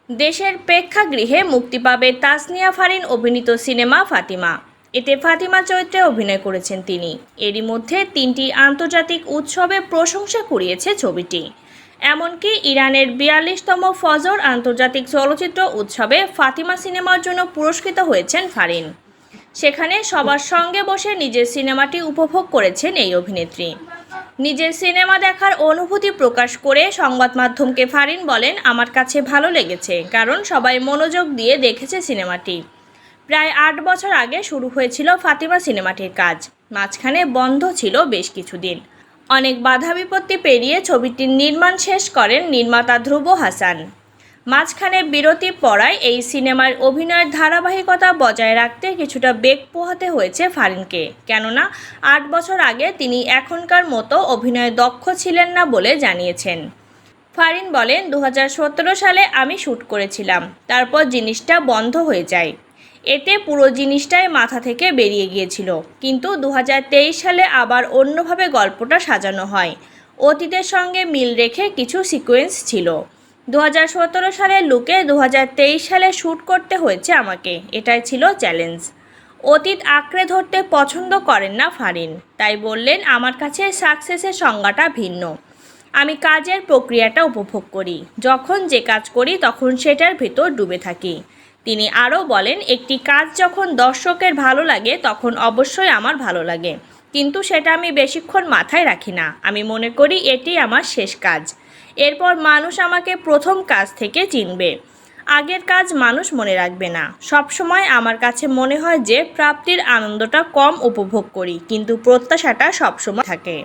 দেশের প্রেক্ষাগৃহে মুক্তি পাবে তাসনিয়া ফারিন অভিনীত সিনেমা ফাতিমা। এতে ফাতিমা চরিত্রে অভিনয় করেছেন তিনি। এরই মধ্যে 3টি আন্তর্জাতিক উৎসবে প্রশংসা কুড়িয়েছে ছবিটি। এমনকি ইরানের 42তম ফজর আন্তর্জাতিক চলচ্চিত্র উৎসবে ফাতিমা সিনেমার জন্য পুরস্কৃত হয়েছেন ফারিন। সেখানে সবার সঙ্গে বসে নিজের সিনেমাটি উপভোগ করেছেন এই অভিনেত্রী। নিজের সিনেমা দেখার অনুভূতি প্রকাশ করে সংবাদ মাধ্যমকে ফারিন বলেন, আমার কাছে ভালো লেগেছে, কারণ সবাই মনোযোগ দিয়ে দেখেছে সিনেমাটি। প্রায় 8 বছর আগে শুরু হয়েছিল ফাতিমা সিনেমাটির কাজ। মাঝখানে বন্ধ ছিল বেশ কিছুদিন। অনেক বাধা বিপত্তি পেরিয়ে ছবিটির নির্মাণ শেষ করেন নির্মাতা ধ্রুব হাসান। মাঝখানে বিরতি পড়ায় এই সিনেমার অভিনয়ের ধারাবাহিকতা বজায় রাখতে কিছুটা বেগ পোহাতে হয়েছে ফারিনকে, কেননা 8 বছর আগে তিনি এখনকার মতো অভিনয়ে দক্ষ ছিলেন না বলে জানিয়েছেন। ফারিন বলেন, 2017 সালে আমি শ্যুট করেছিলাম, তারপর জিনিসটা বন্ধ হয়ে যায়। এতে পুরো জিনিসটাই মাথা থেকে বেরিয়ে গিয়েছিল, কিন্তু 2023 সালে আবার অন্যভাবে গল্পটা সাজানো হয়। অতীতের সঙ্গে মিল রেখে কিছু সিকোয়েন্স ছিল। 2017 সালের লুকে 2023 সালে শ্যুট করতে হয়েছে আমাকে, এটাই ছিল চ্যালেঞ্জ। অতীত আঁকড়ে ধরতে পছন্দ করেন না ফারিন, তাই বললেন, আমার কাছে সাকসেসের সংজ্ঞাটা ভিন্ন। আমি কাজের প্রক্রিয়াটা উপভোগ করি, যখন যে কাজ করি তখন সেটার ভিতর ডুবে থাকি। তিনি আরও বলেন, একটি কাজ যখন দর্শকের ভালো লাগে তখন অবশ্যই আমার ভালো লাগে, কিন্তু সেটা আমি বেশিক্ষণ মাথায় রাখি না। আমি মনে করি এটি আমার শেষ কাজ। এরপর মানুষ আমাকে প্রথম কাজ থেকে চিনবে, আগের কাজ মানুষ মনে রাখবে না। সবসময় আমার কাছে মনে হয় যে প্রাপ্তির আনন্দটা কম উপভোগ করি, কিন্তু প্রত্যাশাটা সবসময় থাকে।